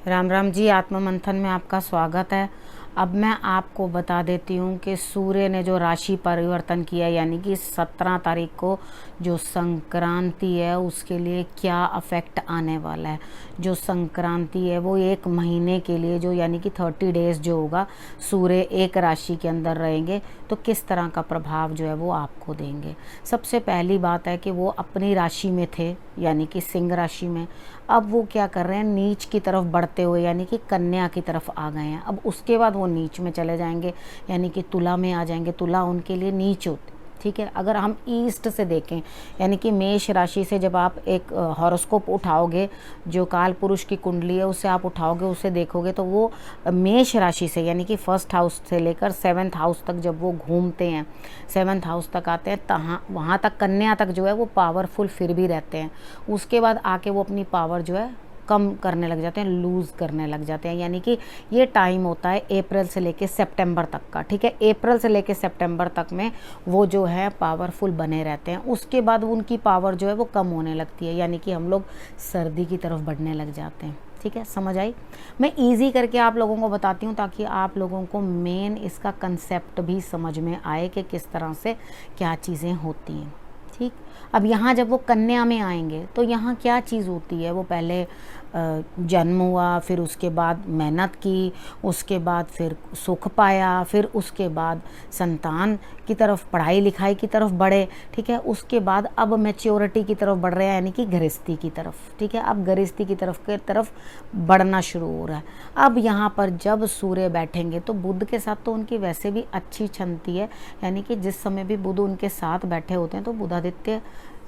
राम राम जी। आत्म मंथन में आपका स्वागत है। अब मैं आपको बता देती हूँ कि सूर्य ने जो राशि परिवर्तन किया, यानी कि 17 तारीख को जो संक्रांति है उसके लिए क्या अफेक्ट आने वाला है। जो संक्रांति है वो एक महीने के लिए, जो यानी कि 30 डेज जो होगा, सूर्य एक राशि के अंदर रहेंगे तो किस तरह का प्रभाव जो है वो आपको देंगे। सबसे पहली बात है कि वो अपनी राशि में थे, यानी कि सिंह राशि में। अब वो क्या कर रहे हैं, नीच की तरफ बढ़ते हुए यानी कि कन्या की तरफ आ गए हैं। अब उसके बाद वो नीच में चले जाएंगे, यानी कि तुला में आ जाएंगे। तुला उनके लिए नीच होती, ठीक है। अगर हम ईस्ट से देखें, यानी कि मेष राशि से जब आप एक हॉरोस्कोप उठाओगे, जो काल पुरुष की कुंडली है उसे आप उठाओगे, उसे देखोगे तो वो मेष राशि से यानी कि फर्स्ट हाउस से लेकर 7th हाउस तक जब वो घूमते हैं, 7th हाउस तक आते हैं, तहाँ वहाँ तक कन्या तक जो है वो पावरफुल फिर भी रहते हैं। उसके बाद आके वो अपनी पावर जो है कम करने लग जाते हैं, लूज़ करने लग जाते हैं। यानी कि ये टाइम होता है अप्रैल से लेके सितंबर तक का, ठीक है। अप्रैल से लेके सितंबर तक में वो जो है पावरफुल बने रहते हैं। उसके बाद उनकी पावर जो है वो कम होने लगती है, यानी कि हम लोग सर्दी की तरफ बढ़ने लग जाते हैं, ठीक है। समझ आई। मैं इजी करके आप लोगों को बताती हूँ ताकि आप लोगों को मेन इसका कंसेप्ट भी समझ में आए कि किस तरह से क्या चीज़ें होती हैं, ठीक। अब यहाँ जब वो कन्या में आएंगे तो यहाँ क्या चीज़ होती है, वो पहले जन्म हुआ, फिर उसके बाद मेहनत की, उसके बाद फिर सुख पाया, फिर उसके बाद संतान की तरफ, पढ़ाई लिखाई की तरफ बढ़े, ठीक है। उसके बाद अब मैच्योरिटी की तरफ बढ़ रहे हैं, यानी कि गृहस्थी की तरफ, ठीक है। अब गृहस्थी की तरफ बढ़ना शुरू हो रहा है। अब यहाँ पर जब सूर्य बैठेंगे तो बुध के साथ तो उनकी वैसे भी अच्छी छनती है, यानी कि जिस समय भी बुध उनके साथ बैठे होते हैं तो बुधादित्य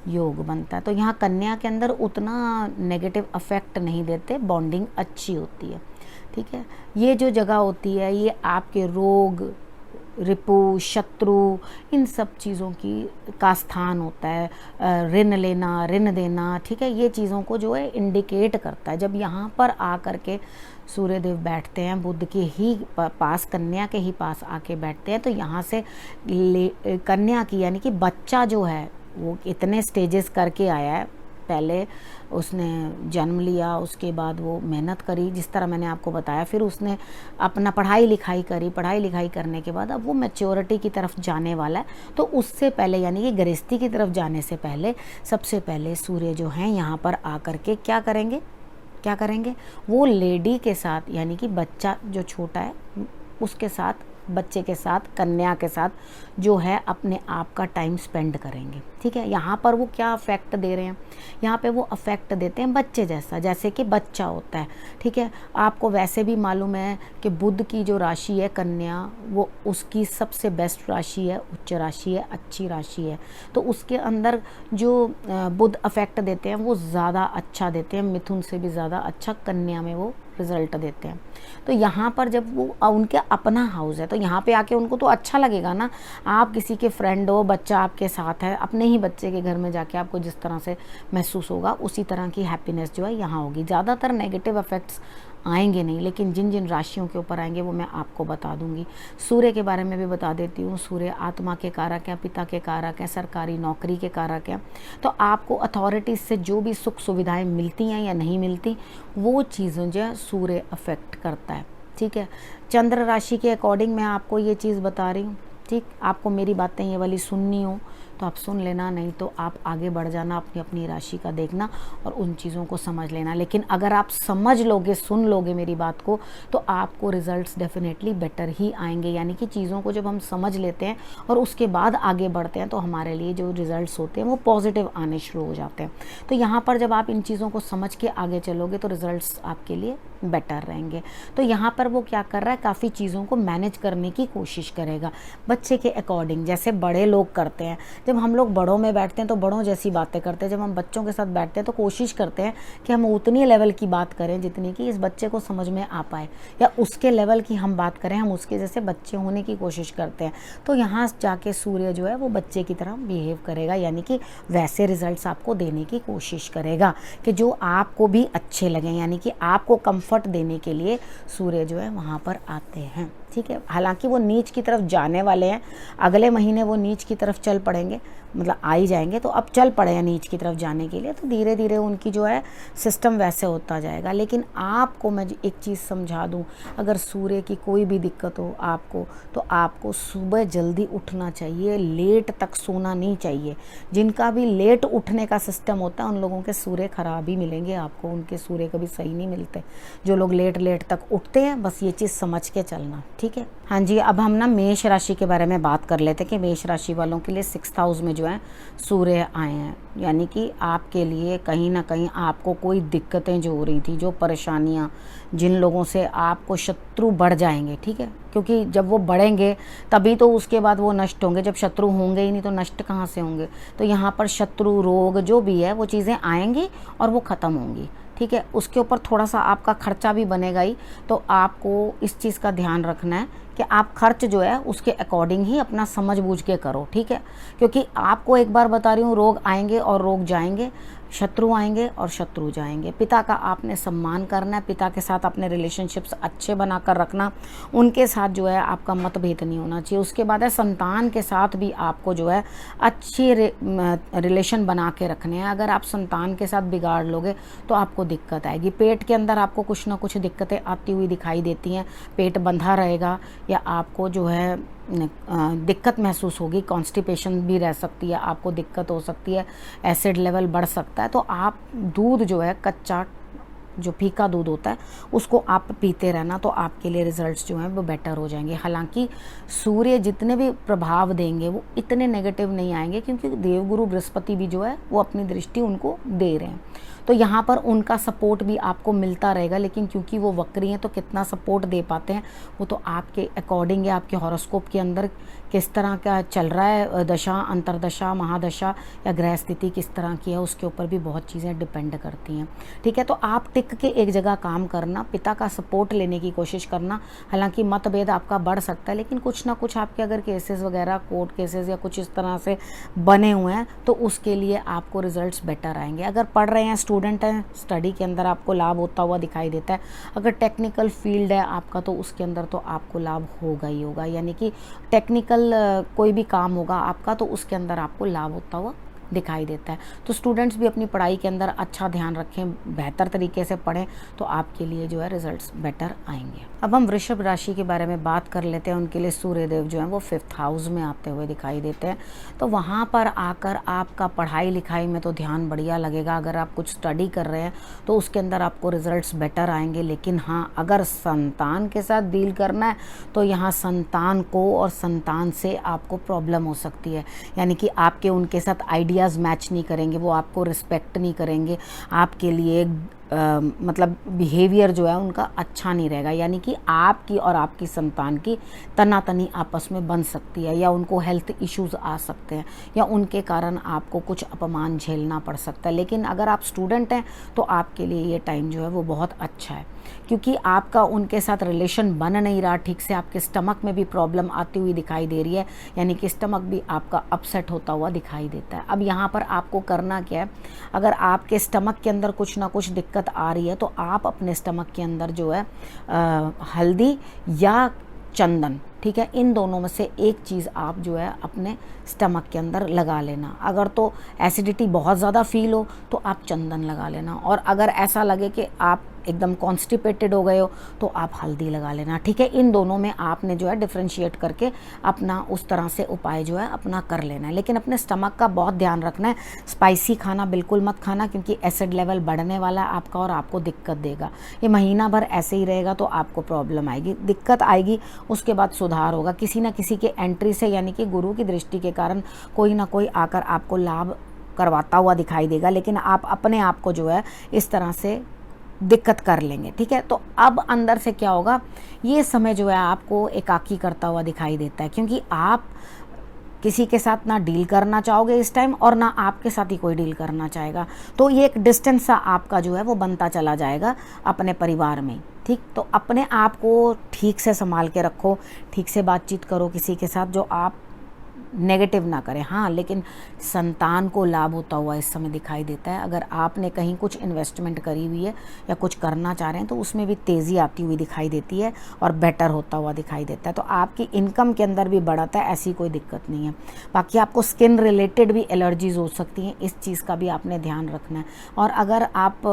योग बनता है। तो यहाँ कन्या के अंदर उतना नेगेटिव अफेक्ट नहीं देते, बॉन्डिंग अच्छी होती है, ठीक है। ये जो जगह होती है ये आपके रोग, रिपु, शत्रु, इन सब चीज़ों का स्थान होता है। ऋण लेना, ऋण देना, ठीक है। ये चीज़ों को जो है इंडिकेट करता है। जब यहाँ पर आ करके सूर्यदेव बैठते हैं, बुध के ही पास, कन्या के ही पास आके बैठते हैं, तो यहाँ से कन्या की यानी कि बच्चा जो है वो इतने स्टेजेस करके आया है। पहले उसने जन्म लिया, उसके बाद वो मेहनत करी जिस तरह मैंने आपको बताया, फिर उसने अपना पढ़ाई लिखाई करी, पढ़ाई लिखाई करने के बाद अब वो मैच्योरिटी की तरफ जाने वाला है। तो उससे पहले यानी कि गृहस्थी की तरफ जाने से पहले सबसे पहले सूर्य जो हैं यहाँ पर आकर के क्या करेंगे, वो लेडी के साथ, यानी कि बच्चा जो छोटा है उसके साथ, बच्चे के साथ, कन्या के साथ जो है अपने आप का टाइम स्पेंड करेंगे, ठीक है। यहाँ पर वो क्या अफेक्ट दे रहे हैं, यहाँ पे वो अफेक्ट देते हैं बच्चे जैसा, जैसे कि बच्चा होता है, ठीक है। आपको वैसे भी मालूम है कि बुध की जो राशि है कन्या, वो उसकी सबसे बेस्ट राशि है, उच्च राशि है, अच्छी राशि है। तो उसके अंदर जो बुध अफेक्ट देते हैं वो ज़्यादा अच्छा देते हैं, मिथुन से भी ज़्यादा अच्छा कन्या में वो रिजल्ट देते हैं। तो यहाँ पर जब वो उनके अपना हाउस है तो यहाँ पे आके उनको तो अच्छा लगेगा ना। आप किसी के फ्रेंड हो, बच्चा आपके साथ है, अपने ही बच्चे के घर में जाके आपको जिस तरह से महसूस होगा उसी तरह की हैप्पीनेस जो है यहाँ होगी। ज़्यादातर नेगेटिव इफेक्ट्स आएंगे नहीं, लेकिन जिन जिन राशियों के ऊपर आएंगे वो मैं आपको बता दूंगी। सूर्य के बारे में भी बता देती हूँ। सूर्य आत्मा के कारक हैं, पिता के कारक हैं, सरकारी नौकरी के कारक हैं। तो आपको अथॉरिटीज़ से जो भी सुख सुविधाएं मिलती हैं या नहीं मिलती, वो चीज़ें जो है सूर्य अफेक्ट करता है, ठीक है। चंद्र राशि के अकॉर्डिंग मैं आपको ये चीज़ बता रही हूँ, ठीक। आपको मेरी बातें ये वाली सुननी हो तो आप सुन लेना, नहीं तो आप आगे बढ़ जाना, अपनी अपनी राशि का देखना और उन चीज़ों को समझ लेना। लेकिन अगर आप समझ लोगे, सुन लोगे मेरी बात को, तो आपको रिजल्ट्स डेफिनेटली बेटर ही आएंगे। यानी कि चीज़ों को जब हम समझ लेते हैं और उसके बाद आगे बढ़ते हैं तो हमारे लिए जो रिजल्ट्स होते हैं वो पॉजिटिव आने शुरू हो जाते हैं। तो यहाँ पर जब आप इन चीज़ों को समझ के आगे चलोगे तो रिजल्ट्स आपके लिए बेटर रहेंगे। तो यहाँ पर वो क्या कर रहा है, काफ़ी चीज़ों को मैनेज करने की कोशिश करेगा बच्चे के अकॉर्डिंग, जैसे बड़े लोग करते हैं। जब हम लोग बड़ों में बैठते हैं तो बड़ों जैसी बातें करते हैं, जब हम बच्चों के साथ बैठते हैं तो कोशिश करते हैं कि हम उतनी लेवल की बात करें जितनी कि इस बच्चे को समझ में आ पाए, या उसके लेवल की हम बात करें, हम उसके जैसे बच्चे होने की कोशिश करते हैं। तो यहाँ जाके सूर्य जो है वो बच्चे की तरह बिहेव करेगा, यानी कि वैसे रिजल्ट्स आपको देने की कोशिश करेगा कि जो आपको भी अच्छे लगें, यानी कि आपको कंफर्ट देने के लिए सूर्य जो है वहाँ पर आते हैं, ठीक है। हालांकि वो नीच की तरफ जाने वाले हैं, अगले महीने वो नीच की तरफ चल पड़ेंगे, मतलब आ ही जाएंगे, तो अब चल पड़े हैं नीच की तरफ जाने के लिए, तो धीरे धीरे उनकी जो है सिस्टम वैसे होता जाएगा। लेकिन आपको मैं एक चीज़ समझा दूं, अगर सूर्य की कोई भी दिक्कत हो आपको, तो आपको सुबह जल्दी उठना चाहिए, लेट तक सोना नहीं चाहिए। जिनका भी लेट उठने का सिस्टम होता है उन लोगों के सूर्य खराब ही मिलेंगे आपको, उनके सूर्य कभी सही नहीं मिलते। जो लोग लेट लेट तक उठते हैं, बस ये चीज़ समझ के चलना, ठीक है। हाँ जी, अब हम ना मेष राशि के बारे में बात कर लेते हैं कि मेष राशि वालों के लिए 6th हाउस में जो है सूर्य आए हैं, यानी कि आपके लिए कहीं ना कहीं आपको कोई दिक्कतें जो हो रही थी, जो परेशानियां, जिन लोगों से आपको शत्रु बढ़ जाएंगे, ठीक है, क्योंकि जब वो बढ़ेंगे तभी तो उसके बाद वो नष्ट होंगे। जब शत्रु होंगे ही नहीं तो नष्ट कहाँ से होंगे। तो यहाँ पर शत्रु, रोग जो भी है वो चीज़ें आएंगी और वो ख़त्म होंगी, ठीक है। उसके ऊपर थोड़ा सा आपका खर्चा भी बनेगा ही, तो आपको इस चीज़ का ध्यान रखना है कि आप खर्च जो है उसके अकॉर्डिंग ही अपना समझ बूझ के करो, ठीक है। क्योंकि आपको एक बार बता रही हूँ, रोग आएंगे और रोग जाएंगे, शत्रु आएंगे और शत्रु जाएंगे। पिता का आपने सम्मान करना है, पिता के साथ अपने रिलेशनशिप्स अच्छे बनाकर रखना, उनके साथ जो है आपका मतभेद नहीं होना चाहिए। उसके बाद है संतान के साथ भी आपको जो है अच्छी रिलेशन बना के रखने हैं। अगर आप संतान के साथ बिगाड़ लोगे तो आपको दिक्कत आएगी। पेट के अंदर आपको कुछ ना कुछ दिक्कतें आती हुई दिखाई देती हैं, पेट बंधा रहेगा या आपको जो है दिक्कत महसूस होगी, कॉन्स्टिपेशन भी रह सकती है, आपको दिक्कत हो सकती है, एसिड लेवल बढ़ सकता है। तो आप दूध जो है कच्चा, जो फीका दूध होता है, उसको आप पीते रहना, तो आपके लिए रिजल्ट्स जो हैं वो बेटर हो जाएंगे। हालांकि सूर्य जितने भी प्रभाव देंगे वो इतने नेगेटिव नहीं आएंगे, क्योंकि देवगुरु बृहस्पति भी जो है वो अपनी दृष्टि उनको दे रहे हैं, तो यहाँ पर उनका सपोर्ट भी आपको मिलता रहेगा। लेकिन क्योंकि वो वक्री हैं तो कितना सपोर्ट दे पाते हैं वो तो आपके अकॉर्डिंग है, आपके हॉरोस्कोप के अंदर किस तरह का चल रहा है, दशा, अंतरदशा, महादशा या ग्रह स्थिति किस तरह की है, उसके ऊपर भी बहुत चीज़ें डिपेंड करती हैं, ठीक है। तो आप टिक के एक जगह काम करना, पिता का सपोर्ट लेने की कोशिश करना। हालांकि मतभेद आपका बढ़ सकता है, लेकिन कुछ ना कुछ आपके अगर केसेस वगैरह, कोर्ट केसेस या कुछ इस तरह से बने हुए हैं तो उसके लिए आपको रिजल्ट्स बेटर आएंगे। अगर पढ़ रहे हैं, स्टूडेंट हैं, स्टडी के अंदर आपको लाभ होता हुआ दिखाई देता है। अगर टेक्निकल फील्ड है आपका तो उसके अंदर तो आपको लाभ होगा ही होगा, यानी कि टेक्निकल कोई भी काम होगा आपका तो उसके अंदर आपको लाभ होता हुआ दिखाई देता है। तो स्टूडेंट्स भी अपनी पढ़ाई के अंदर अच्छा ध्यान रखें, बेहतर तरीके से पढ़ें, तो आपके लिए जो है रिजल्ट्स बेटर आएंगे। अब हम वृषभ राशि के बारे में बात कर लेते हैं। उनके लिए सूर्यदेव जो है वो 5th हाउस में आते हुए दिखाई देते हैं, तो वहाँ पर आकर आपका पढ़ाई लिखाई में तो ध्यान बढ़िया लगेगा। अगर आप कुछ स्टडी कर रहे हैं तो उसके अंदर आपको रिजल्ट्स बेटर आएंगे। लेकिन हाँ, अगर संतान के साथ डील करना है तो यहाँ संतान को और संतान से आपको प्रॉब्लम हो सकती है, यानी कि आपके उनके साथ आइडियाज़ मैच नहीं करेंगे, वो आपको रिस्पेक्ट नहीं करेंगे, आपके लिए मतलब बिहेवियर जो है उनका अच्छा नहीं रहेगा, यानी कि आपकी और आपकी संतान की तनातनी आपस में बन सकती है, या उनको हेल्थ इश्यूज आ सकते हैं, या उनके कारण आपको कुछ अपमान झेलना पड़ सकता है। लेकिन अगर आप स्टूडेंट हैं तो आपके लिए ये टाइम जो है वो बहुत अच्छा है, क्योंकि आपका उनके साथ रिलेशन बन नहीं रहा ठीक से, आपके स्टमक में भी प्रॉब्लम आती हुई दिखाई दे रही है, यानी कि स्टमक भी आपका अपसेट होता हुआ दिखाई देता है। अब यहाँ पर आपको करना क्या है, अगर आपके स्टमक के अंदर कुछ ना कुछ दिक्कत आ रही है तो आप अपने स्टमक के अंदर जो है हल्दी या चंदन, ठीक है, इन दोनों में से एक चीज़ आप जो है अपने स्टमक के अंदर लगा लेना। अगर तो एसिडिटी बहुत ज़्यादा फील हो तो आप चंदन लगा लेना, और अगर ऐसा लगे कि आप एकदम कॉन्स्टिपेटेड हो गए हो तो आप हल्दी लगा लेना, ठीक है। इन दोनों में आपने जो है डिफ्रेंशिएट करके अपना उस तरह से उपाय जो है अपना कर लेना है। लेकिन अपने स्टमक का बहुत ध्यान रखना है, स्पाइसी खाना बिल्कुल मत खाना, क्योंकि एसिड लेवल बढ़ने वाला है आपका और आपको दिक्कत देगा। ये महीना भर ऐसे ही रहेगा तो आपको प्रॉब्लम आएगी, दिक्कत आएगी, उसके बाद सुधार होगा किसी न किसी के एंट्री से, यानी कि गुरु की दृष्टि के कारण कोई ना कोई आकर आपको लाभ करवाता हुआ दिखाई देगा। लेकिन आप अपने आप को जो है इस तरह से दिक्कत कर लेंगे, ठीक है। तो अब अंदर से क्या होगा, ये समय जो है आपको एकाकी करता हुआ दिखाई देता है, क्योंकि आप किसी के साथ ना डील करना चाहोगे इस टाइम और ना आपके साथ ही कोई डील करना चाहेगा, तो ये एक डिस्टेंस सा आपका जो है वो बनता चला जाएगा अपने परिवार में, ठीक। तो अपने आप को ठीक से संभाल के रखो, ठीक से बातचीत करो किसी के साथ जो आप नेगेटिव ना करें। हाँ, लेकिन संतान को लाभ होता हुआ इस समय दिखाई देता है। अगर आपने कहीं कुछ इन्वेस्टमेंट करी हुई है या कुछ करना चाह रहे हैं तो उसमें भी तेज़ी आती हुई दिखाई देती है और बेटर होता हुआ दिखाई देता है। तो आपकी इनकम के अंदर भी बढ़त है, ऐसी कोई दिक्कत नहीं है। बाकी आपको स्किन रिलेटेड भी एलर्जीज हो सकती हैं, इस चीज़ का भी आपने ध्यान रखना है। और अगर आप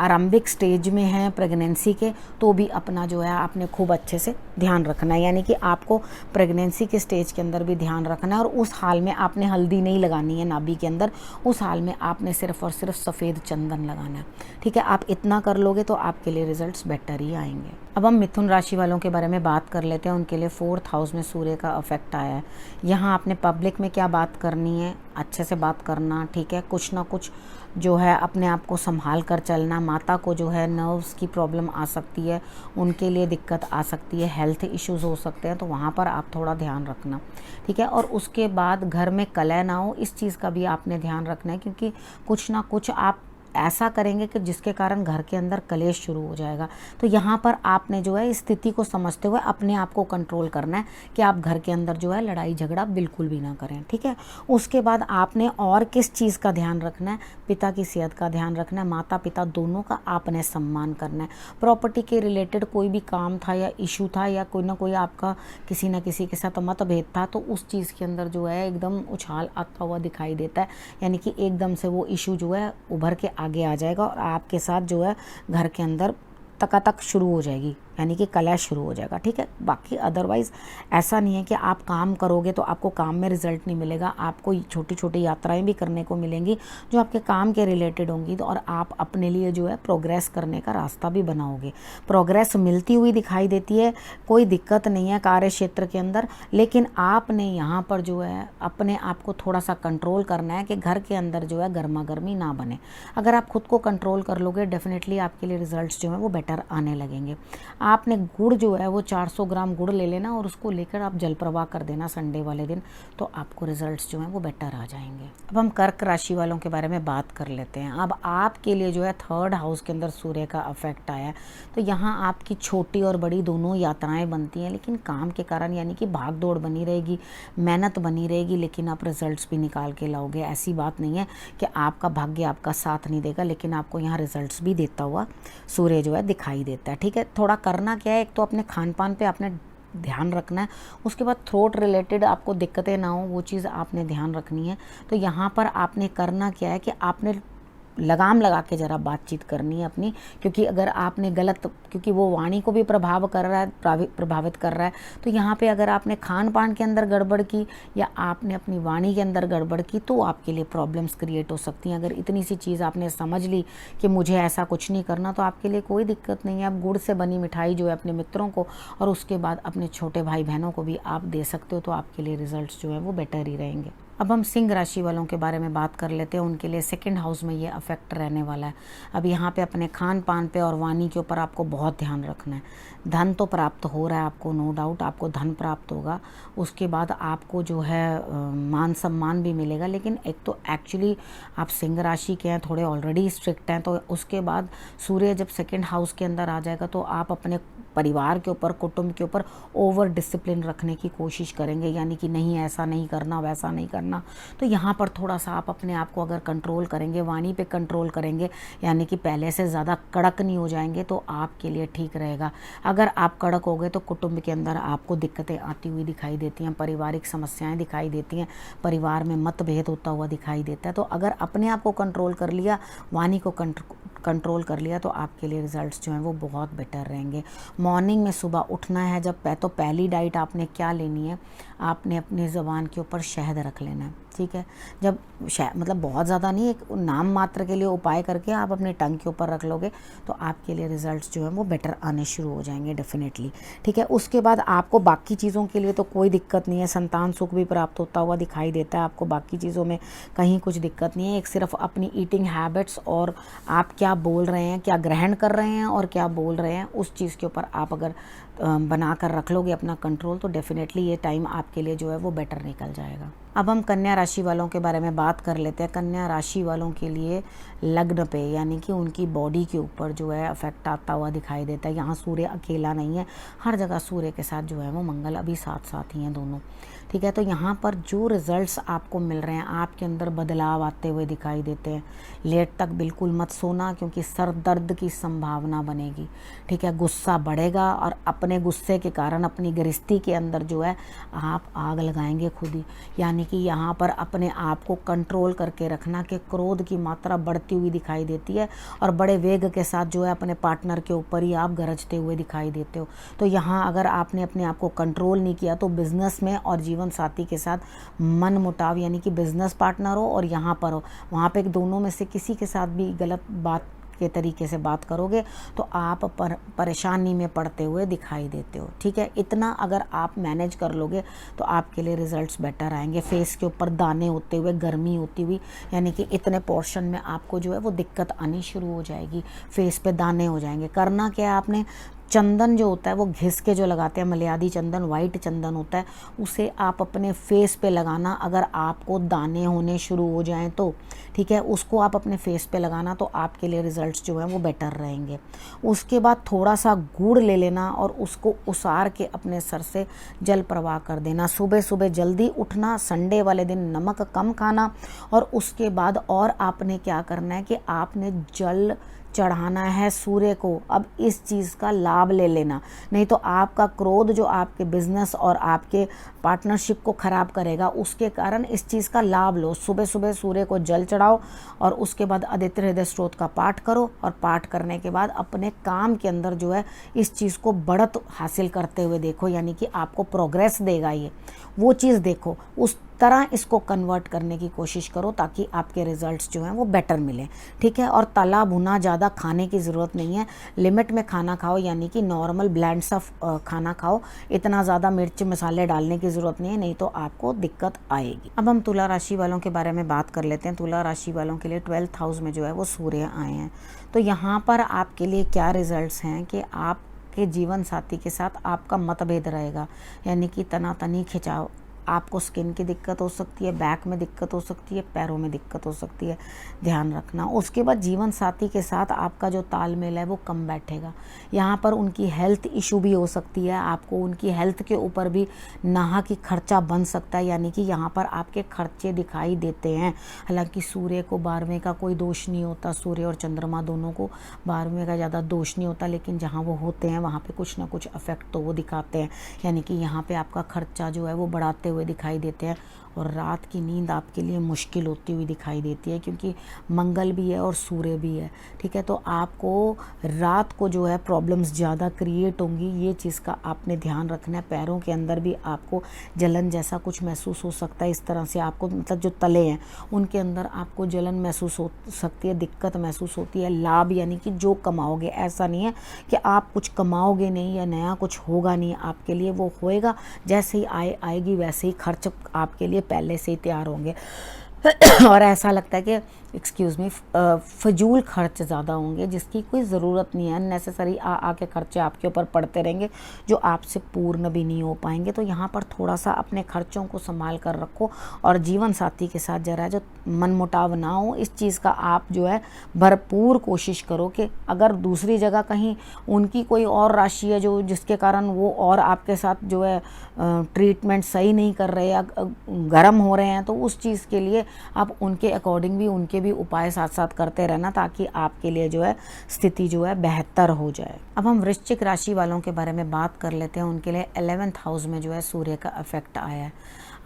आरंभिक स्टेज में हैं प्रेगनेंसी के, तो भी अपना जो है आपने खूब अच्छे से ध्यान रखना है। यानी कि आपको प्रेगनेंसी के स्टेज के अंदर भी ध्यान रखना है। और उस हाल में आपने हल्दी नहीं लगानी है नाभि के अंदर, उस हाल में आपने सिर्फ और सिर्फ सफ़ेद चंदन लगाना है। ठीक है, आप इतना कर लोगे तो आपके लिए रिजल्ट्स बेटर ही आएंगे। अब हम मिथुन राशि वालों के बारे में बात कर लेते हैं। उनके लिए 4th हाउस में सूर्य का अफेक्ट आया है। यहाँ आपने पब्लिक में क्या बात करनी है, अच्छे से बात करना। ठीक है, कुछ ना कुछ जो है अपने आप को संभाल कर चलना। माता को जो है नर्व्स की प्रॉब्लम आ सकती है, उनके लिए दिक्कत आ सकती है, हेल्थ इश्यूज़ हो सकते हैं, तो वहाँ पर आप थोड़ा ध्यान रखना। ठीक है, और उसके बाद घर में कलह ना हो, इस चीज़ का भी आपने ध्यान रखना है, क्योंकि कुछ ना कुछ आप ऐसा करेंगे कि जिसके कारण घर के अंदर कलेश शुरू हो जाएगा। तो यहाँ पर आपने जो है स्थिति को समझते हुए अपने आप को कंट्रोल करना है कि आप घर के अंदर जो है लड़ाई झगड़ा बिल्कुल भी ना करें। ठीक है, उसके बाद आपने और किस चीज़ का ध्यान रखना है, पिता की सेहत का ध्यान रखना है। माता पिता दोनों का आपने सम्मान करना है। प्रॉपर्टी के रिलेटेड कोई भी काम था या इशू था या कोई ना कोई आपका किसी न किसी के साथ मतभेद था, तो उस चीज़ के अंदर जो है एकदम उछाल आता हुआ दिखाई देता है। यानी कि एकदम से वो इशू जो है उभर के आगे आ जाएगा और आपके साथ जो है घर के अंदर तकातक शुरू हो जाएगी, यानी कि कलह शुरू हो जाएगा। ठीक है, बाकी अदरवाइज़ ऐसा नहीं है कि आप काम करोगे तो आपको काम में रिजल्ट नहीं मिलेगा। आपको छोटी छोटी यात्राएं भी करने को मिलेंगी जो आपके काम के रिलेटेड होंगी, तो और आप अपने लिए जो है प्रोग्रेस करने का रास्ता भी बनाओगे। प्रोग्रेस मिलती हुई दिखाई देती है, कोई दिक्कत नहीं है कार्य क्षेत्र के अंदर, लेकिन आपने यहाँ पर जो है अपने आप को थोड़ा सा कंट्रोल करना है कि घर के अंदर जो है गर्मा गर्मी ना बने। अगर आप खुद को कंट्रोल कर लोगे, डेफिनेटली आपके लिए रिजल्ट्स जो है वो बेटर आने लगेंगे। आपने गुड़ जो है वो 400 ग्राम गुड़ ले लेना और उसको लेकर आप जल प्रवाह कर देना संडे वाले दिन, तो आपको रिजल्ट्स जो हैं वो बेटर आ जाएंगे। अब हम कर्क राशि वालों के बारे में बात कर लेते हैं। अब आपके लिए जो है 3rd हाउस के अंदर सूर्य का अफेक्ट आया है, तो यहाँ आपकी छोटी और बड़ी दोनों यात्राएं बनती हैं, लेकिन काम के कारण यानी कि भाग दौड़ बनी रहेगी, मेहनत बनी रहेगी, लेकिन आप रिजल्ट्स भी निकाल के लाओगे। ऐसी बात नहीं है कि आपका भाग्य आपका साथ नहीं देगा, लेकिन आपको यहाँ रिजल्ट्स भी देता हुआ सूर्य जो है दिखाई देता है। ठीक है, थोड़ा करना क्या है, एक तो अपने खान पान पे आपने ध्यान रखना है, उसके बाद थ्रोट रिलेटेड आपको दिक्कतें ना हो वो चीज़ आपने ध्यान रखनी है। तो यहाँ पर आपने करना क्या है कि आपने लगाम लगा के ज़रा बातचीत करनी है अपनी, क्योंकि अगर आपने गलत, क्योंकि वो वाणी को भी प्रभाव कर रहा है, प्रभावित कर रहा है, तो यहाँ पे अगर आपने खान पान के अंदर गड़बड़ की या आपने अपनी वाणी के अंदर गड़बड़ की तो आपके लिए प्रॉब्लम्स क्रिएट हो सकती हैं। अगर इतनी सी चीज़ आपने समझ ली कि मुझे ऐसा कुछ नहीं करना, तो आपके लिए कोई दिक्कत नहीं है। आप गुड़ से बनी मिठाई जो है अपने मित्रों को और उसके बाद अपने छोटे भाई बहनों को भी आप दे सकते हो, तो आपके लिए रिजल्ट्स जो है वो बेटर ही रहेंगे। अब हम सिंह राशि वालों के बारे में बात कर लेते हैं। उनके लिए 2nd हाउस में ये अफेक्ट रहने वाला है। अब यहाँ पे अपने खान पान पे और वाणी के ऊपर आपको बहुत ध्यान रखना है। धन तो प्राप्त हो रहा है आपको, नो डाउट आपको धन प्राप्त होगा, उसके बाद आपको जो है मान सम्मान भी मिलेगा। लेकिन एक तो एक्चुअली आप सिंह राशि के हैं, थोड़े ऑलरेडी स्ट्रिक्ट हैं, तो उसके बाद सूर्य जब 2nd हाउस के अंदर आ जाएगा तो आप अपने परिवार के ऊपर, कुटुंब के ऊपर ओवर डिसिप्लिन रखने की कोशिश करेंगे, यानी कि नहीं ऐसा नहीं करना, वैसा नहीं करना। तो यहाँ पर थोड़ा सा आप अपने आप को अगर कंट्रोल करेंगे, वाणी पे कंट्रोल करेंगे, यानी कि पहले से ज़्यादा कड़क नहीं हो जाएंगे, तो आपके लिए ठीक रहेगा। अगर आप कड़क हो गए तो कुटुंब के अंदर आपको दिक्कतें आती हुई दिखाई देती हैं, पारिवारिक समस्याएं दिखाई देती हैं, परिवार में मतभेद होता हुआ दिखाई देता है। तो अगर अपने आप को कंट्रोल कर लिया, वाणी को कंट्रोल कर लिया, तो आपके लिए रिजल्ट्स जो हैं वो बहुत बेटर रहेंगे। मॉर्निंग में सुबह उठना है, जब तो पहली डाइट आपने क्या लेनी है, आपने अपनी ज़ुबान के ऊपर शहद रख लेना है। ठीक है, जब मतलब बहुत ज़्यादा नहीं, एक नाम मात्र के लिए उपाय करके आप अपने टंग के ऊपर रख लोगे तो आपके लिए रिजल्ट्स जो है वो बेटर आने शुरू हो जाएंगे डेफिनेटली। ठीक है, उसके बाद आपको बाकी चीज़ों के लिए तो कोई दिक्कत नहीं है, संतान सुख भी प्राप्त होता हुआ दिखाई देता है आपको, बाकी चीज़ों में कहीं कुछ दिक्कत नहीं है। एक सिर्फ अपनी ईटिंग हैबिट्स और आप क्या बोल रहे हैं, क्या ग्रहण कर रहे हैं और क्या बोल रहे हैं, उस चीज़ के ऊपर आप अगर बना कर रख लोगे अपना कंट्रोल, तो डेफिनेटली ये टाइम आपके लिए जो है वो बेटर निकल जाएगा। अब हम कन्या राशि वालों के बारे में बात कर लेते हैं। कन्या राशि वालों के लिए लग्न पे यानी कि उनकी बॉडी के ऊपर जो है अफेक्ट आता हुआ दिखाई देता है। यहाँ सूर्य अकेला नहीं है, हर जगह सूर्य के साथ जो है वो मंगल अभी साथ साथ ही हैं दोनों, ठीक है। तो यहाँ पर जो रिजल्ट्स आपको मिल रहे हैं, आपके अंदर बदलाव आते हुए दिखाई देते हैं। लेट तक बिल्कुल मत सोना क्योंकि सर दर्द की संभावना बनेगी, ठीक है। गुस्सा बढ़ेगा और अपने गुस्से के कारण अपनी गृहस्थी के अंदर जो है आप आग लगाएंगे खुद ही। यानी कि यहाँ पर अपने आप को कंट्रोल करके रखना कि क्रोध की मात्रा बढ़ती हुई दिखाई देती है और बड़े वेग के साथ जो है अपने पार्टनर के ऊपर ही आप गरजते हुए दिखाई देते हो। तो यहाँ अगर आपने अपने आप को कंट्रोल नहीं किया तो बिजनेस में और जीवन साथी के साथ मन मुटाव, यानी कि बिजनेस पार्टनर हो और यहाँ पर हो, वहाँ पे दोनों में से किसी के साथ भी गलत बात के तरीके से बात करोगे तो आप परेशानी में पड़ते हुए दिखाई देते हो, ठीक है। इतना अगर आप मैनेज कर लोगे तो आपके लिए रिजल्ट्स बेटर आएंगे। फेस के ऊपर दाने होते हुए, गर्मी होती हुई, यानी कि इतने पोर्शन में आपको जो है वो दिक्कत आनी शुरू हो जाएगी, फेस पे दाने हो जाएंगे। करना क्या है आपने, चंदन जो होता है वो घिस के जो लगाते हैं, मलयादी चंदन, वाइट चंदन होता है, उसे आप अपने फेस पे लगाना। अगर आपको दाने होने शुरू हो जाएं तो, ठीक है, उसको आप अपने फेस पे लगाना तो आपके लिए रिजल्ट्स जो हैं वो बेटर रहेंगे। उसके बाद थोड़ा सा गुड़ ले लेना और उसको उसार के अपने सर से जल प्रवाह कर देना। सुबह सुबह जल्दी उठना, संडे वाले दिन नमक कम खाना और उसके बाद और आपने क्या करना है कि आपने जल चढ़ाना है सूर्य को। अब इस चीज़ का लाभ ले लेना, नहीं तो आपका क्रोध जो आपके बिजनेस और आपके पार्टनरशिप को ख़राब करेगा, उसके कारण इस चीज़ का लाभ लो। सुबह सुबह सूर्य को जल चढ़ाओ और उसके बाद आदित्य हृदय स्त्रोत का पाठ करो और पाठ करने के बाद अपने काम के अंदर जो है इस चीज़ को बढ़त हासिल करते हुए देखो, यानी कि आपको प्रोग्रेस देगा ये, वो चीज़ देखो, उस तरह इसको कन्वर्ट करने की कोशिश करो ताकि आपके रिजल्ट्स जो हैं वो बेटर मिलें, ठीक है। और तला भुना ज़्यादा खाने की ज़रूरत नहीं है, लिमिट में खाना खाओ, यानी कि नॉर्मल ब्लेंड सा खाना खाओ, इतना ज़्यादा मिर्च मसाले डालने की ज़रूरत नहीं है, नहीं तो आपको दिक्कत आएगी। अब हम तुला राशि वालों के बारे में बात कर लेते हैं। तुला राशि वालों के लिए 12th हाउस में जो है वो सूर्य आए हैं। तो यहाँ पर आपके लिए क्या रिजल्ट्स हैं कि आपके जीवन साथी के साथ आपका मतभेद रहेगा, यानी कि तनातनी, खिंचाव, आपको स्किन की दिक्कत हो सकती है, बैक में दिक्कत हो सकती है, पैरों में दिक्कत हो सकती है, ध्यान रखना। उसके बाद जीवन साथी के साथ आपका जो तालमेल है वो कम बैठेगा। यहाँ पर उनकी हेल्थ इशू भी हो सकती है, आपको उनकी हेल्थ के ऊपर भी नाहा की खर्चा बन सकता है, यानी कि यहाँ पर आपके खर्चे दिखाई देते हैं। हालांकि सूर्य को 12वें का कोई दोष नहीं होता, सूर्य और चंद्रमा दोनों को 12वें का ज़्यादा दोष नहीं होता, लेकिन जहाँ वो होते हैं वहाँ पर कुछ ना कुछ अफेक्ट तो वो दिखाते हैं, यानी कि यहाँ पर आपका खर्चा जो है वो बढ़ाते हुए दिखाई देते हैं और रात की नींद आपके लिए मुश्किल होती हुई दिखाई देती है क्योंकि मंगल भी है और सूर्य भी है, ठीक है। तो आपको रात को जो है प्रॉब्लम्स ज़्यादा क्रिएट होंगी, ये चीज़ का आपने ध्यान रखना है। पैरों के अंदर भी आपको जलन जैसा कुछ महसूस हो सकता है, इस तरह से आपको, मतलब जो तले हैं उनके अंदर आपको जलन महसूस हो सकती है, दिक्कत महसूस होती है। लाभ यानी कि जो कमाओगे, ऐसा नहीं है कि आप कुछ कमाओगे नहीं या नया कुछ होगा नहीं आपके लिए, वो होएगा, जैसे ही आएगी वैसे ही खर्च आपके लिए पहले से ही तैयार होंगे और ऐसा लगता है कि एक्सक्यूज़ मी फजूल खर्च ज़्यादा होंगे जिसकी कोई ज़रूरत नहीं है। अननेसेसरी आके खर्चे आपके ऊपर पड़ते रहेंगे जो आपसे पूर्ण भी नहीं हो पाएंगे। तो यहाँ पर थोड़ा सा अपने खर्चों को संभाल कर रखो और जीवन साथी के साथ जरा जो मनमुटाव ना हो, इस चीज़ का आप जो है भरपूर कोशिश करो कि अगर दूसरी जगह कहीं उनकी कोई और राशि है जो जिसके कारण वो और आपके साथ जो है ट्रीटमेंट सही नहीं कर रहे या गर्म हो रहे हैं, तो उस चीज़ के लिए आप उनके अकॉर्डिंग भी उनके भी उपाय साथ साथ करते रहना ताकि आपके लिए जो है स्थिति जो है बेहतर हो जाए। अब हम वृश्चिक राशि वालों के बारे में बात कर लेते हैं। उनके लिए 11th हाउस में जो है सूर्य का इफेक्ट आया है।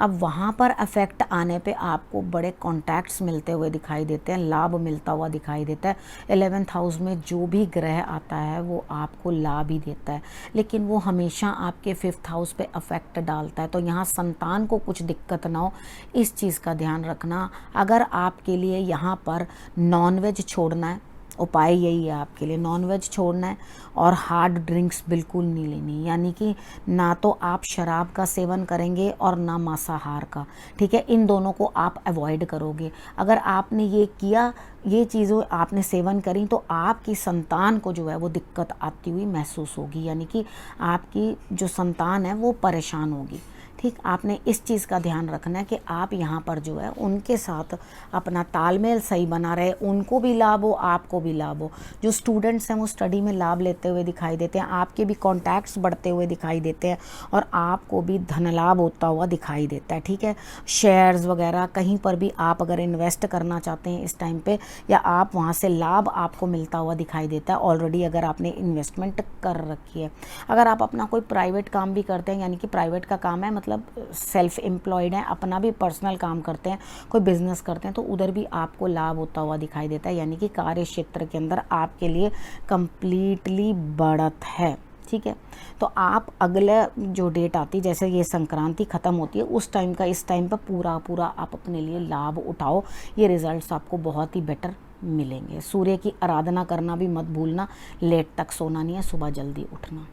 अब वहाँ पर इफेक्ट आने पे आपको बड़े कॉन्टैक्ट्स मिलते हुए दिखाई देते हैं, लाभ मिलता हुआ दिखाई देता है। 11th हाउस में जो भी ग्रह आता है वो आपको लाभ ही देता है, लेकिन वो हमेशा आपके 5th हाउस पे इफेक्ट डालता है। तो यहाँ संतान को कुछ दिक्कत ना हो, इस चीज़ का ध्यान रखना। अगर आपके लिए यहाँ पर नॉनवेज छोड़ना है, उपाय यही है आपके लिए, नॉनवेज छोड़ना है और हार्ड ड्रिंक्स बिल्कुल नहीं लेनी, यानी कि ना तो आप शराब का सेवन करेंगे और ना मांसाहार का, ठीक है। इन दोनों को आप अवॉइड करोगे। अगर आपने ये किया, ये चीज़ों आपने सेवन करी, तो आपकी संतान को जो है वो दिक्कत आती हुई महसूस होगी, यानी कि आपकी जो संतान है वो परेशान होगी, ठीक। आपने इस चीज़ का ध्यान रखना है कि आप यहाँ पर जो है उनके साथ अपना तालमेल सही बना रहे, उनको भी लाभ हो, आपको भी लाभ हो। जो स्टूडेंट्स हैं वो स्टडी में लाभ लेते हुए दिखाई देते हैं, आपके भी कॉन्टैक्ट्स बढ़ते हुए दिखाई देते हैं और आपको भी धन लाभ होता हुआ दिखाई देता है, ठीक है। शेयर्स वगैरह कहीं पर भी आप अगर इन्वेस्ट करना चाहते हैं इस टाइम पे, या आप वहाँ से लाभ आपको मिलता हुआ दिखाई देता है ऑलरेडी, अगर आपने इन्वेस्टमेंट कर रखी है। अगर आप अपना कोई प्राइवेट काम भी करते हैं, यानी कि प्राइवेट का काम है मतलब सेल्फ एम्प्लॉयड है, अपना भी पर्सनल काम करते हैं, कोई बिजनेस करते हैं, तो उधर भी आपको लाभ होता हुआ दिखाई देता है, यानी कि कार्य क्षेत्र के अंदर आपके लिए कंप्लीटली बढ़त है, ठीक है। तो आप अगले जो डेट आती है, जैसे ये संक्रांति ख़त्म होती है उस टाइम का, इस टाइम पर पूरा आप अपने लिए लाभ उठाओ, ये रिजल्ट्स आपको बहुत ही बेटर मिलेंगे। सूर्य की आराधना करना भी मत भूलना, लेट तक सोना नहीं है, सुबह जल्दी उठना।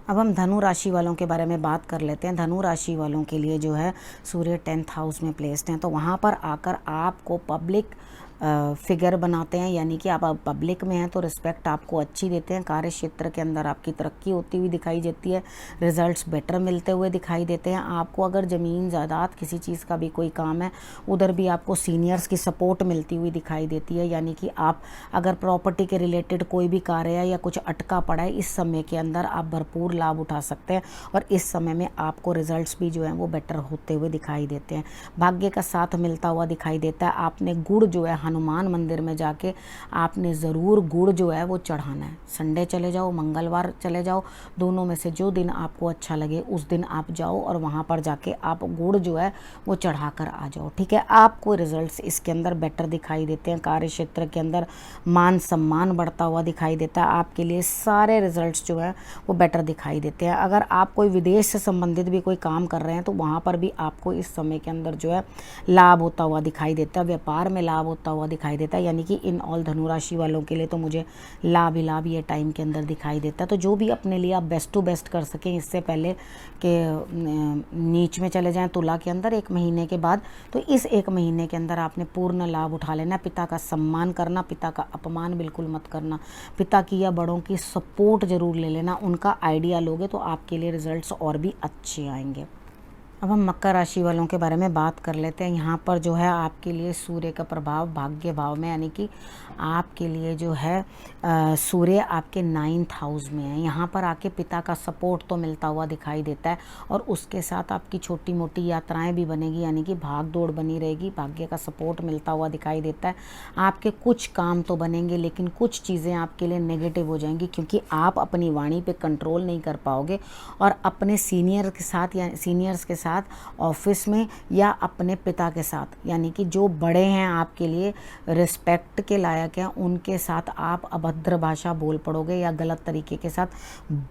अब हम धनु राशि वालों के बारे में बात कर लेते हैं। धनु राशि वालों के लिए जो है सूर्य 10th हाउस में प्लेस्ड हैं, तो वहाँ पर आकर आपको पब्लिक फिगर बनाते हैं, यानी कि आप पब्लिक में हैं तो रिस्पेक्ट आपको अच्छी देते हैं, कार्य क्षेत्र के अंदर आपकी तरक्की होती हुई दिखाई देती है, रिजल्ट्स बेटर मिलते हुए दिखाई देते हैं। आपको अगर ज़मीन जायदाद किसी चीज़ का भी कोई काम है, उधर भी आपको सीनियर्स की सपोर्ट मिलती हुई दिखाई देती है, यानी कि आप अगर प्रॉपर्टी के रिलेटेड कोई भी कार्य है या कुछ अटका पड़ा है, इस समय के अंदर आप भरपूर लाभ उठा सकते हैं और इस समय में आपको रिजल्ट्स भी जो हैं वो बेटर होते हुए दिखाई देते हैं। भाग्य का साथ मिलता हुआ दिखाई देता है। आपने गुड़ जो है हनुमान मंदिर में जाके आपने ज़रूर गुड़ जो है वो चढ़ाना है। संडे चले जाओ, मंगलवार चले जाओ, दोनों में से जो दिन आपको अच्छा लगे उस दिन आप जाओ और वहाँ पर जाके आप गुड़ जो है वो चढ़ा कर आ जाओ, ठीक है। आपको रिजल्ट्स इसके अंदर बेटर दिखाई देते हैं। कार्य क्षेत्र के अंदर मान सम्मान बढ़ता हुआ दिखाई देता है। आपके लिए सारे रिजल्ट्स जो है वो बेटर दिखाई देते हैं। अगर आप कोई विदेश से संबंधित भी कोई काम कर रहे हैं तो वहाँ पर भी आपको इस समय के अंदर जो है लाभ होता हुआ दिखाई देता है, व्यापार में लाभ होता हुआ दिखाई देता है, यानी कि इन ऑल धनु राशि वालों के लिए तो मुझे लाभ ही लाभ ये टाइम के अंदर दिखाई देता है। तो जो भी अपने लिए आप बेस्ट टू बेस्ट कर सकें इससे पहले कि नीच में चले जाएं तुला के अंदर 1 महीने के बाद, तो इस 1 महीने के अंदर आपने पूर्ण लाभ उठा लेना। पिता का सम्मान करना, पिता का अपमान बिल्कुल मत करना, पिता की या बड़ों की सपोर्ट ज़रूर ले लेना, उनका आइडिया लोगे तो आपके लिए रिजल्ट्स और भी अच्छे आएंगे। अब हम मकर राशि वालों के बारे में बात कर लेते हैं। यहाँ पर जो है आपके लिए सूर्य का प्रभाव भाग्य भाव में, यानी कि आपके लिए जो है सूर्य आपके 9th हाउस में है। यहाँ पर आके पिता का सपोर्ट तो मिलता हुआ दिखाई देता है और उसके साथ आपकी छोटी मोटी यात्राएं भी बनेगी, यानी कि भाग दौड़ बनी रहेगी, भाग्य का सपोर्ट मिलता हुआ दिखाई देता है। आपके कुछ काम तो बनेंगे लेकिन कुछ चीज़ें आपके लिए नेगेटिव हो जाएंगी, क्योंकि आप अपनी वाणी पे कंट्रोल नहीं कर पाओगे और अपने सीनियर के साथ या सीनियर्स के साथ ऑफिस में या अपने पिता के साथ, यानी कि जो बड़े हैं आपके लिए रिस्पेक्ट के लायक हैं, उनके साथ आप अभद्र भाषा बोल पड़ोगे या गलत तरीके के साथ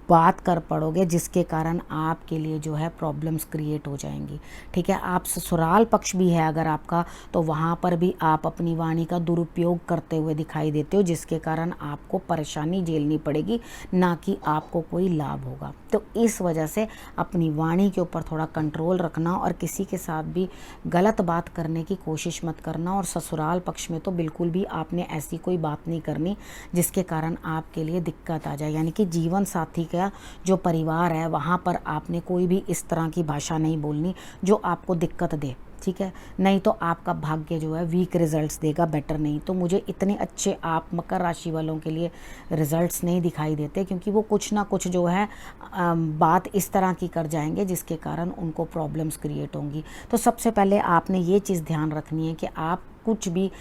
बात कर पड़ोगे, जिसके कारण आपके लिए जो है प्रॉब्लम्स क्रिएट हो जाएंगी, ठीक है। आप ससुराल पक्ष भी है अगर आपका, तो वहाँ पर भी आप अपनी वाणी का दुरुपयोग करते हुए दिखाई देते हो, जिसके कारण आपको परेशानी झेलनी पड़ेगी, ना कि आपको कोई लाभ होगा। तो इस वजह से अपनी वाणी के ऊपर थोड़ा कंट्रोल रखना और किसी के साथ भी गलत बात करने की कोशिश मत करना। और ससुराल पक्ष में तो बिल्कुल भी आपने ऐसी कोई बात नहीं करनी जिसके कारण आपके लिए दिक्कत आ जाए, यानी कि जीवन साथी का जो परिवार है वहाँ पर आपने कोई भी इस तरह की भाषा नहीं बोलनी जो आपको दिक्कत दे, ठीक है। नहीं तो आपका भाग्य जो है वीक रिजल्ट्स देगा, बेटर नहीं। तो मुझे इतने अच्छे आप मकर राशि वालों के लिए रिजल्ट्स नहीं दिखाई देते, क्योंकि वो कुछ ना कुछ जो है बात इस तरह की कर जाएंगे जिसके कारण उनको प्रॉब्लम्स क्रिएट होंगी। तो सबसे पहले आपने ये चीज़ ध्यान रखनी है कि आप कुछ भी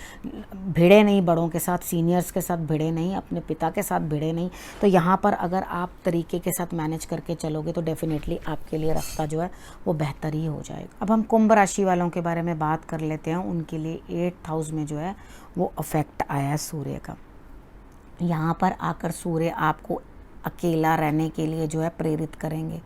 भिड़े नहीं, बड़ों के साथ सीनियर्स के साथ भिड़े नहीं, अपने पिता के साथ भिड़े नहीं। तो यहाँ पर अगर आप तरीके के साथ मैनेज करके चलोगे तो डेफिनेटली आपके लिए रास्ता जो है वो बेहतर ही हो जाएगा। अब हम कुंभ राशि वालों के बारे में बात कर लेते हैं। उनके लिए 8th हाउस में जो है वो अफेक्ट आया है सूर्य का। यहाँ पर आकर सूर्य आपको अकेला रहने के लिए जो है प्रेरित करेंगे,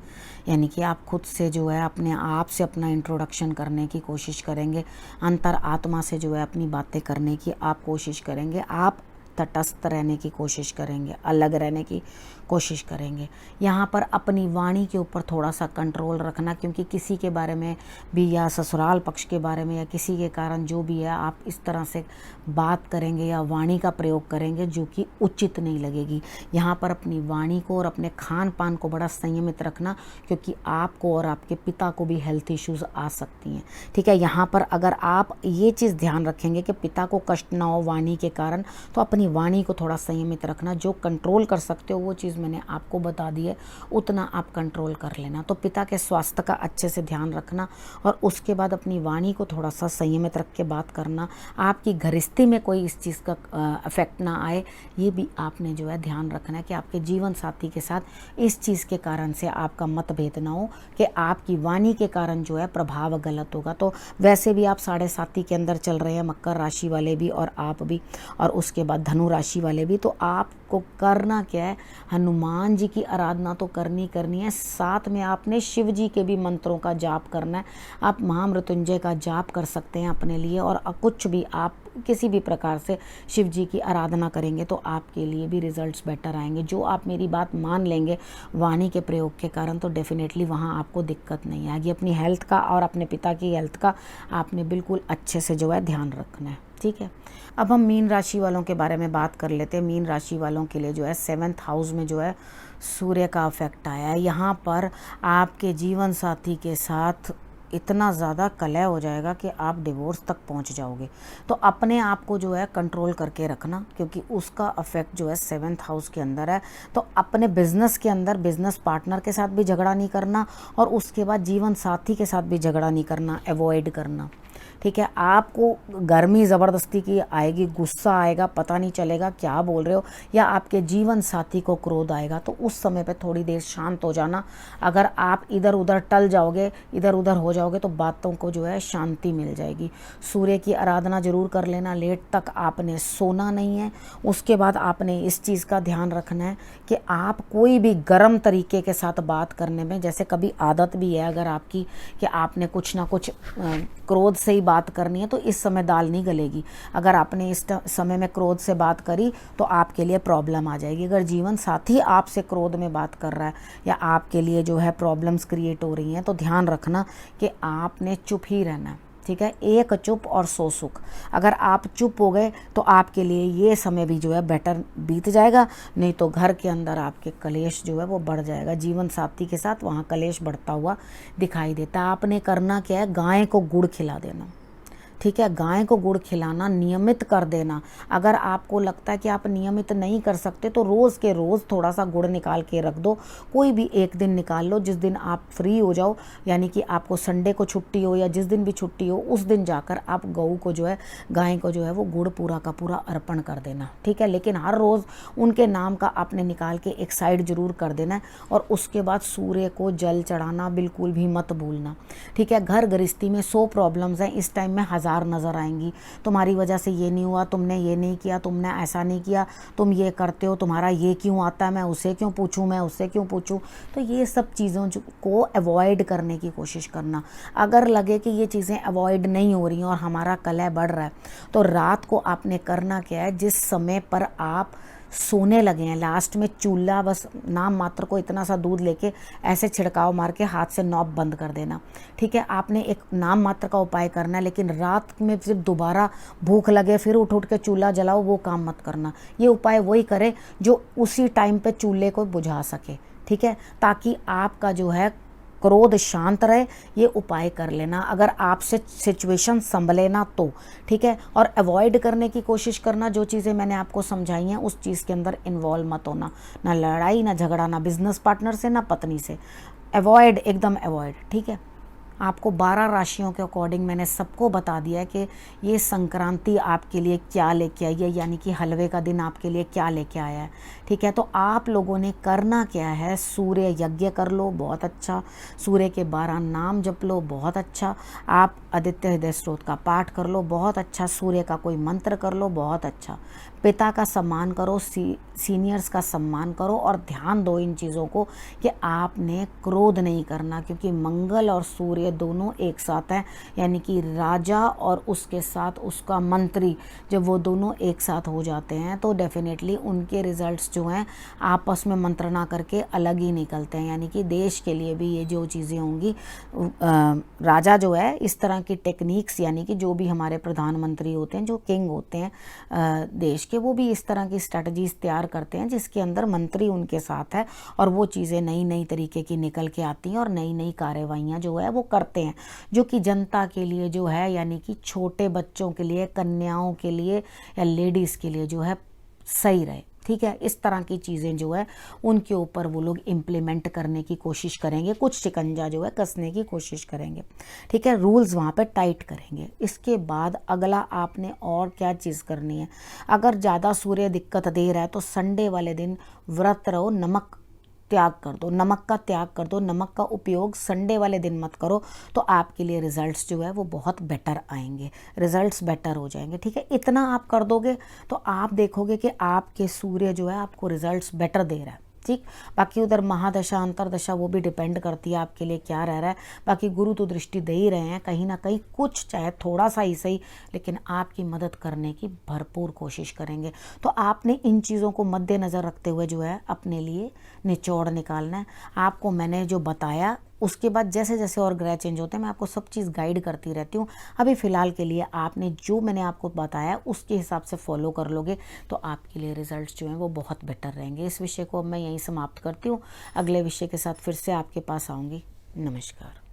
यानी कि आप खुद से जो है अपने आप से अपना इंट्रोडक्शन करने की कोशिश करेंगे, अंतर आत्मा से जो है अपनी बातें करने की आप कोशिश करेंगे। आप तटस्थ रहने की कोशिश करेंगे, अलग रहने की कोशिश करेंगे। यहाँ पर अपनी वाणी के ऊपर थोड़ा सा कंट्रोल रखना, क्योंकि किसी के बारे में भी या ससुराल पक्ष के बारे में या किसी के कारण जो भी है आप इस तरह से बात करेंगे या वाणी का प्रयोग करेंगे जो कि उचित नहीं लगेगी। यहाँ पर अपनी वाणी को और अपने खान पान को बड़ा संयमित रखना, क्योंकि आपको और आपके पिता को भी हेल्थ इश्यूज आ सकती हैं। ठीक है, यहाँ पर अगर आप ये चीज़ ध्यान रखेंगे कि पिता को कष्ट ना हो वाणी के कारण, तो अपनी वाणी को थोड़ा संयमित रखना। जो कंट्रोल कर सकते हो वो चीज़ मैंने आपको बता दी है, उतना आप कंट्रोल कर लेना। तो पिता के स्वास्थ्य का अच्छे से ध्यान रखना और उसके बाद अपनी वाणी को थोड़ा सा संयमित रख के बात करना। आपकी गृहस्थी में कोई इस चीज़ का इफेक्ट ना आए, ये भी आपने जो है ध्यान रखना है कि आपके जीवन साथी के साथ इस चीज़ के कारण से आपका मतभेद ना हो कि आपकी वाणी के कारण जो है प्रभाव गलत होगा। तो वैसे भी आप 7.5 के अंदर चल रहे हैं, मकर राशि वाले भी और आप भी, और उसके बाद धनु राशि वाले भी। तो आपको करना क्या है, हनुमान जी की आराधना तो करनी है, साथ में आपने शिव जी के भी मंत्रों का जाप करना है। आप महामृत्युंजय का जाप कर सकते हैं अपने लिए, और कुछ भी आप किसी भी प्रकार से शिव जी की आराधना करेंगे तो आपके लिए भी रिजल्ट्स बेटर आएंगे। जो आप मेरी बात मान लेंगे वाणी के प्रयोग के कारण, तो डेफिनेटली वहाँ आपको दिक्कत नहीं आएगी। अपनी हेल्थ का और अपने पिता की हेल्थ का आपने बिल्कुल अच्छे से जो है ध्यान रखना है। ठीक है, अब हम मीन राशि वालों के बारे में बात कर लेते हैं। मीन राशि वालों के लिए जो है 7th हाउस में जो है सूर्य का इफेक्ट आया है। यहाँ पर आपके जीवन साथी के साथ इतना ज़्यादा कलह हो जाएगा कि आप डिवोर्स तक पहुंच जाओगे। तो अपने आप को जो है कंट्रोल करके रखना, क्योंकि उसका इफेक्ट जो है 7th हाउस के अंदर है। तो अपने बिजनेस के अंदर बिजनेस पार्टनर के साथ भी झगड़ा नहीं करना, और उसके बाद जीवन साथी के साथ भी झगड़ा नहीं करना, अवॉइड करना। ठीक है, आपको गर्मी ज़बरदस्ती की आएगी, गुस्सा आएगा, पता नहीं चलेगा क्या बोल रहे हो, या आपके जीवन साथी को क्रोध आएगा, तो उस समय पे थोड़ी देर शांत हो जाना। अगर आप इधर उधर टल जाओगे, इधर उधर हो जाओगे, तो बातों को जो है शांति मिल जाएगी। सूर्य की आराधना जरूर कर लेना। लेट तक आपने सोना नहीं है। उसके बाद आपने इस चीज़ का ध्यान रखना है कि आप कोई भी गर्म तरीके के साथ बात करने में, जैसे कभी आदत भी है अगर आपकी कि आपने कुछ ना कुछ क्रोध से ही बात करनी है, तो इस समय दाल नहीं गलेगी। अगर आपने इस समय में क्रोध से बात करी तो आपके लिए प्रॉब्लम आ जाएगी। अगर जीवन साथी आपसे क्रोध में बात कर रहा है या आपके लिए जो है प्रॉब्लम्स क्रिएट हो रही हैं, तो ध्यान रखना कि आपने चुप ही रहना है। ठीक है, एक चुप और 100 सुख। अगर आप चुप हो गए तो आपके लिए ये समय भी जो है बेटर बीत जाएगा, नहीं तो घर के अंदर आपके कलेश जो है वो बढ़ जाएगा। जीवन साथी के साथ वहाँ कलेश बढ़ता हुआ दिखाई देता है। आपने करना क्या है, गाय को गुड़ खिला देना। ठीक है, गाय को गुड़ खिलाना नियमित कर देना। अगर आपको लगता है कि आप नियमित नहीं कर सकते, तो रोज़ के रोज़ थोड़ा सा गुड़ निकाल के रख दो। कोई भी एक दिन निकाल लो जिस दिन आप फ्री हो जाओ, यानी कि आपको संडे को छुट्टी हो या जिस दिन भी छुट्टी हो, उस दिन जाकर आप गऊ को जो है, गाय को जो है वो गुड़ पूरा का पूरा अर्पण कर देना। ठीक है, लेकिन हर रोज़ उनके नाम का आपने निकाल के एक साइड जरूर कर देना है। और उसके बाद सूर्य को जल चढ़ाना बिल्कुल भी मत भूलना। ठीक है, घर गृहस्थी में 100 प्रॉब्लम्स हैं, इस टाइम में नज़र आएंगी। तुम्हारी वजह से ये नहीं हुआ, तुमने ये नहीं किया, तुमने ऐसा नहीं किया, तुम ये करते हो, तुम्हारा ये क्यों आता है, मैं उसे क्यों पूछूं, मैं उससे क्यों पूछूं। तो ये सब चीज़ों को अवॉइड करने की कोशिश करना। अगर लगे कि ये चीज़ें अवॉइड नहीं हो रही हैं और हमारा कलह बढ़ रहा है, तो रात को आपने करना क्या है, जिस समय पर आप सोने लगे हैं, लास्ट में चूल्हा बस नाम मात्र को इतना सा दूध लेके ऐसे छिड़काव मार के हाथ से नॉब बंद कर देना। ठीक है, आपने एक नाम मात्र का उपाय करना है, लेकिन रात में फिर दोबारा भूख लगे फिर उठ के चूल्हा जलाओ, वो काम मत करना। ये उपाय वही करे जो उसी टाइम पे चूल्हे को बुझा सके। ठीक है, ताकि आपका जो है क्रोध शांत रहे, ये उपाय कर लेना अगर आपसे सिचुएशन संभले ना तो। ठीक है, और अवॉइड करने की कोशिश करना, जो चीज़ें मैंने आपको समझाई हैं उस चीज़ के अंदर इन्वॉल्व मत होना। ना लड़ाई, ना झगड़ा, ना बिजनेस पार्टनर से, ना पत्नी से। अवॉइड, एकदम अवॉइड। ठीक है, आपको 12 राशियों के अकॉर्डिंग मैंने सबको बता दिया है कि ये संक्रांति आपके लिए क्या लेके आई है, यानी कि हलवे का दिन आपके लिए क्या लेके आया है। ठीक है, तो आप लोगों ने करना क्या है, सूर्य यज्ञ कर लो, बहुत अच्छा। सूर्य के 12 नाम जप लो, बहुत अच्छा। आप आदित्य हृदय स्तोत्र का पाठ कर लो, बहुत अच्छा। सूर्य का कोई मंत्र कर लो, बहुत अच्छा। पिता का सम्मान करो, सीनियर्स का सम्मान करो, और ध्यान दो इन चीज़ों को कि आपने क्रोध नहीं करना, क्योंकि मंगल और सूर्य सूर्य दोनों एक साथ हैं, यानी कि राजा और उसके साथ उसका मंत्री, जब वो दोनों एक साथ हो जाते हैं तो डेफिनेटली उनके रिजल्ट्स जो हैं आपस में मंत्रणा करके अलग ही निकलते हैं। यानी कि देश के लिए भी ये जो चीज़ें होंगी, राजा जो है इस तरह की टेक्निक्स, यानी कि जो भी हमारे प्रधानमंत्री होते हैं, जो किंग होते हैं देश के, वो भी इस तरह की स्ट्रैटेजीज तैयार करते हैं जिसके अंदर मंत्री उनके साथ है और वो चीज़ें नई नई तरीके की निकल के आती हैं और नई नई कार्रवाइयाँ जो है वो करते हैं, जो कि जनता के लिए जो है, यानी कि छोटे बच्चों के लिए, कन्याओं के लिए या लेडीज़ के लिए जो है सही रहे। ठीक है, इस तरह की चीज़ें जो है उनके ऊपर वो लोग इम्प्लीमेंट करने की कोशिश करेंगे, कुछ शिकंजा जो है कसने की कोशिश करेंगे। ठीक है, रूल्स वहाँ पे टाइट करेंगे। इसके बाद अगला आपने और क्या चीज़ करनी है, अगर ज़्यादा सूर्य दिक्कत दे रहा है तो संडे वाले दिन व्रत रहो, नमक त्याग कर दो, नमक का त्याग कर दो, नमक का उपयोग संडे वाले दिन मत करो, तो आपके लिए रिजल्ट्स जो है वो बहुत बेटर आएंगे, रिजल्ट्स बेटर हो जाएंगे। ठीक है, इतना आप कर दोगे तो आप देखोगे कि आपके सूर्य जो है आपको रिजल्ट्स बेटर दे रहा है। ठीक, बाकी उधर महादशा अंतरदशा वो भी डिपेंड करती है आपके लिए क्या रह रहा है। बाकी गुरु तो दृष्टि दे ही रहे हैं, कहीं ना कहीं कुछ चाहे थोड़ा सा ही सही, लेकिन आपकी मदद करने की भरपूर कोशिश करेंगे। तो आपने इन चीज़ों को मद्देनज़र रखते हुए जो है अपने लिए निचोड़ निकालना है। आपको मैंने जो बताया उसके बाद जैसे जैसे और ग्रह चेंज होते हैं मैं आपको सब चीज़ गाइड करती रहती हूँ। अभी फ़िलहाल के लिए आपने जो मैंने आपको बताया उसके हिसाब से फॉलो कर लोगे तो आपके लिए रिजल्ट्स जो हैं वो बहुत बेटर रहेंगे। इस विषय को अब मैं यहीं समाप्त करती हूँ, अगले विषय के साथ फिर से आपके पास आऊँगी। नमस्कार।